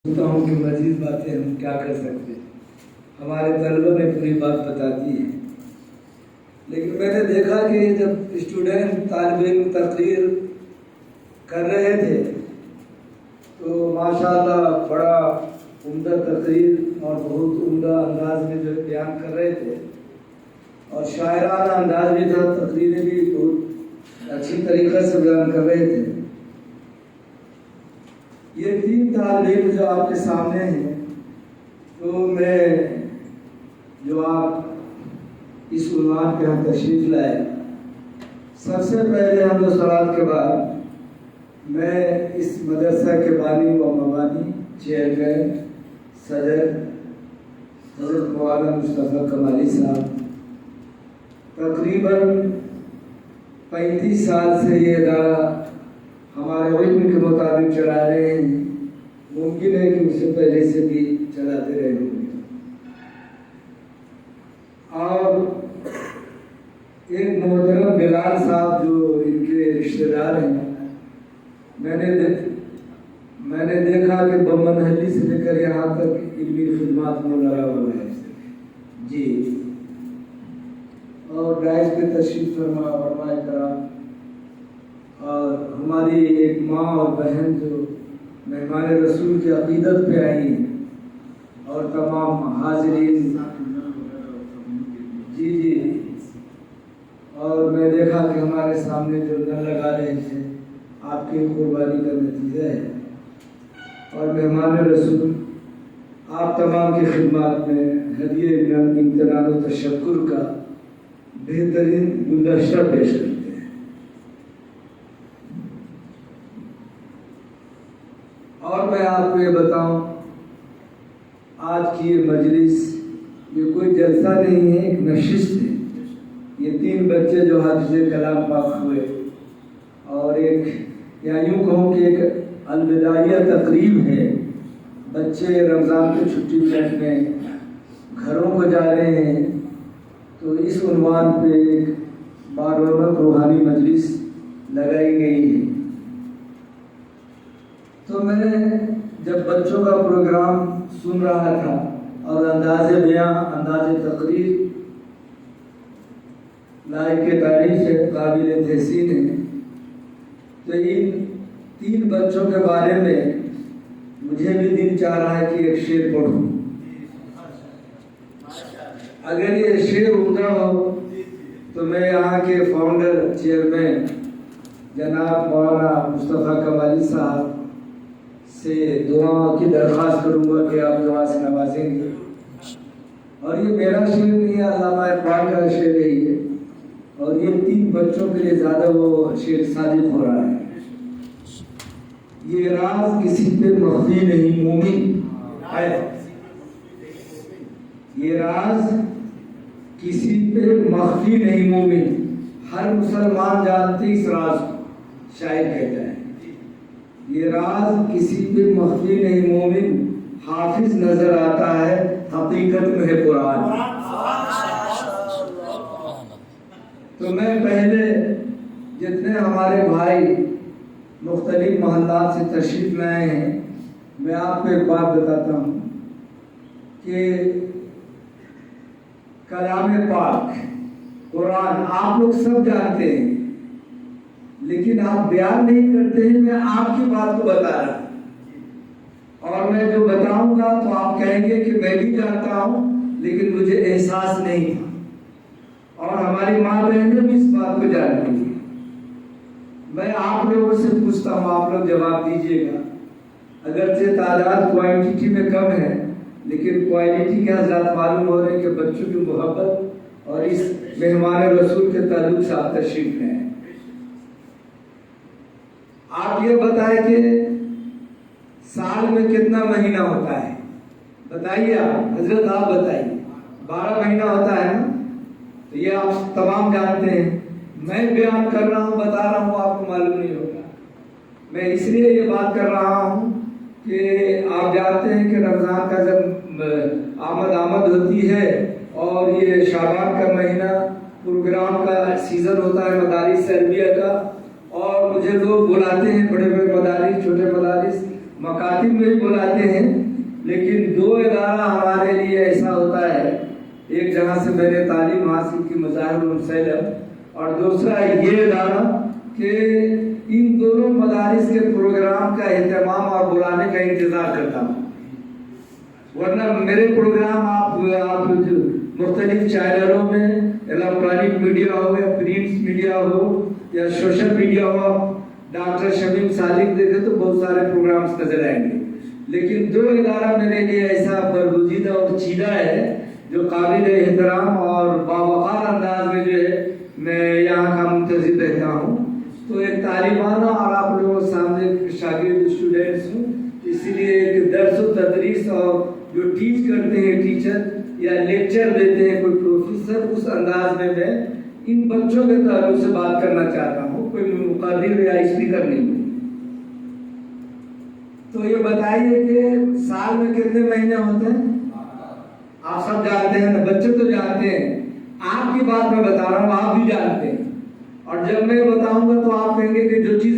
سوچتا ہوں کہ مزید باتیں ہم کیا کر سکتے ہیں. ہمارے طلبہ نے پوری بات بتا دی ہے، لیکن میں نے دیکھا کہ جب اسٹوڈنٹ طالب علم تقریر کر رہے تھے تو ماشاءاللہ بڑا عمدہ تقریر اور بہت عمدہ انداز میں جو بیان کر رہے تھے اور شاعرانہ انداز بھی تھا، تقریریں بھی بہت اچھی طریقے سے بیان کر رہے تھے. یہ تین طالب علم جو آپ کے سامنے ہیں، تو میں جو آپ اس عنوان پہ ہم تشریف لائے، سب سے پہلے حمد و صلوات کے بعد میں اس مدرسہ کے بانی و مبانی چیئرمین صدر حضرت مولانا مصطفیٰ کمالی صاحب تقریباً 35 سال سے یہ ادارہ ہمارے علم کے مطابق چلا رہے ہیں. ممکن ہے کہ اس سے پہلے سے بھی چلاتے رہے ہوں گے. اور ایک محترم بلال صاحب جو ان کے رشتہ دار ہیں، میں نے دیکھا کہ بمنہلی سے لے کر یہاں تک علمی خدمات میں لگا ہوا ہے جی. اور ڈائز پہ تشریف فرما علماء کرام اور ہماری ایک ماں اور بہن جو مہمان رسول کی عقیدت پہ آئی ہیں، اور تمام حاضرین جی. اور میں دیکھا کہ ہمارے سامنے جو نل لگا رہے تھے آپ کی قربانی کا نتیجہ ہے. اور مہمان رسول آپ تمام کی خدمات میں ہدیہ امتنان و تشکر کا بہترین گلدستہ پیش کرتے ہیں. اور میں آپ کو یہ بتاؤں، آج کی یہ مجلس یہ کوئی جلسہ نہیں ہے، ایک نشست ہے. یہ تین بچے جو حافظ کلام پاک ہوئے، اور ایک یا یوں کہوں کہ ایک الوداعیہ تقریب ہے. بچے رمضان کی چھٹی میں اپنے گھروں کو جا رہے ہیں، تو اس عنوان پہ ایک بارونق روحانی مجلس لگائی گئی ہے. تو میں جب بچوں کا پروگرام سن رہا تھا اور انداز بیان، انداز تقریر لائق تعریف ہے، قابل تحسین ہے. تو ان تین بچوں کے بارے میں مجھے بھی دل چاہ رہا ہے کہ ایک شعر پڑھوں. اگر یہ شعر عمدہ ہو تو میں یہاں کے فاؤنڈر چیئرمین جناب مولانا مصطفیٰ کمالی صاحب سے دعا کی درخواست کروں گا کہ آپ دعا سے نوازیں گے. اور یہ میرا شعر نہیں ہے، علامہ اقبال کا شعر ہے یہ، اور یہ تین بچوں کے لیے زیادہ وہ شعر صادق ہو رہا ہے. یہ راز کسی پہ مخفی نہیں مومن ہے، یہ راز کسی پہ مخفی نہیں مومن، ہر مسلمان جانتے اس راز کو. شاعر کہتا ہے یہ راز کسی پہ مخفی نہیں مومن، حافظ نظر آتا ہے حقیقت میں ہے قرآن. تو میں پہلے جتنے ہمارے بھائی مختلف محلات سے تشریف لائے ہیں، میں آپ کو ایک بات بتاتا ہوں کہ کلام پاک قرآن آپ لوگ سب جانتے ہیں، لیکن آپ بیان نہیں کرتے ہیں. میں آپ کی بات کو بتا رہا ہوں، اور میں جو بتاؤں گا تو آپ کہیں گے کہ میں بھی جانتا ہوں لیکن مجھے احساس نہیں تھا. اور ہماری ماں بہنیں بھی اس بات کو جانتی ہیں. میں آپ لوگوں سے پوچھتا ہوں، آپ لوگ جواب دیجیے گا. اگرچہ تعداد کوانٹٹی میں کم ہے، لیکن کوالٹی کے حضرات معلوم ہو رہے ہیں کہ بچوں کی محبت اور اس مہمان رسول کے تعلق سے آپ تشریف لائے ہیں. آپ یہ بتائیں کہ سال میں کتنا مہینہ ہوتا ہے؟ بتائیے آپ حضرت، آپ بتائیے. 12 مہینہ ہوتا ہے نا؟ تو یہ آپ تمام جانتے ہیں. میں بیان کر رہا ہوں، بتا رہا ہوں، آپ کو معلوم نہیں ہوگا. میں اس لیے یہ بات کر رہا ہوں کہ آپ جانتے ہیں کہ رمضان کا جب آمد ہوتی ہے اور یہ شعبان کا مہینہ پروگرام کا سیزن ہوتا ہے مدارس تربیہ کا، اور مجھے لوگ بلاتے ہیں، بڑے بڑے مدارس، چھوٹے مدارس، مکاتب میں بھی بلاتے ہیں، لیکن دو ادارہ ہمارے لیے ایسا ہوتا ہے، ایک جہاں سے میں نے تعلیم حاصل کی مظاہر المسلم، اور دوسرا یہ ادارہ کہ ان دونوں مدارس کے پروگرام کا اہتمام اور بلانے کا انتظار کرتا ہوں، ورنہ میرے پروگرام آپ مختلف چینلوں میں، الیکٹرانک میڈیا ہو یا پرنٹ میڈیا ہو یا سوشل میڈیا ہو، ڈاکٹر شمیم صادق دیکھے تو بہت سارے پروگرامز نظر آئیں گے، لیکن دو ادارہ میرے لیے ایسا برگزیدہ اور چیدہ ہے جو قابل احترام اور باوقار انداز میں جو ہے میں یہاں کا منتظر رہتا ہوں۔ تو ایک طالبانہ اور آپ لوگوں کے سامنے شاگرد اسٹوڈنٹس ہوں، اسی لیے ایک درس و تدریس اور جو ٹیچ کرتے ہیں ٹیچر یا لیکچر دیتے ہیں کوئی پروفیسر، اس انداز میں میں ان بچوں کے تعلق سے بات کرنا چاہتا ہوں، کوئی مقرر یا اسپیکر نہیں ہوں۔ تو یہ بتائیے کہ سال میں کتنے مہینے ہوتے ہیں؟ آپ سب جانتے ہیں نا، بچے تو جانتے ہیں، آپ کی بات میں بتا رہا ہوں، آپ بھی جانتے ہیں، اور جب میں بتاؤں گا تو آپ کہیں گے کہ جو چیز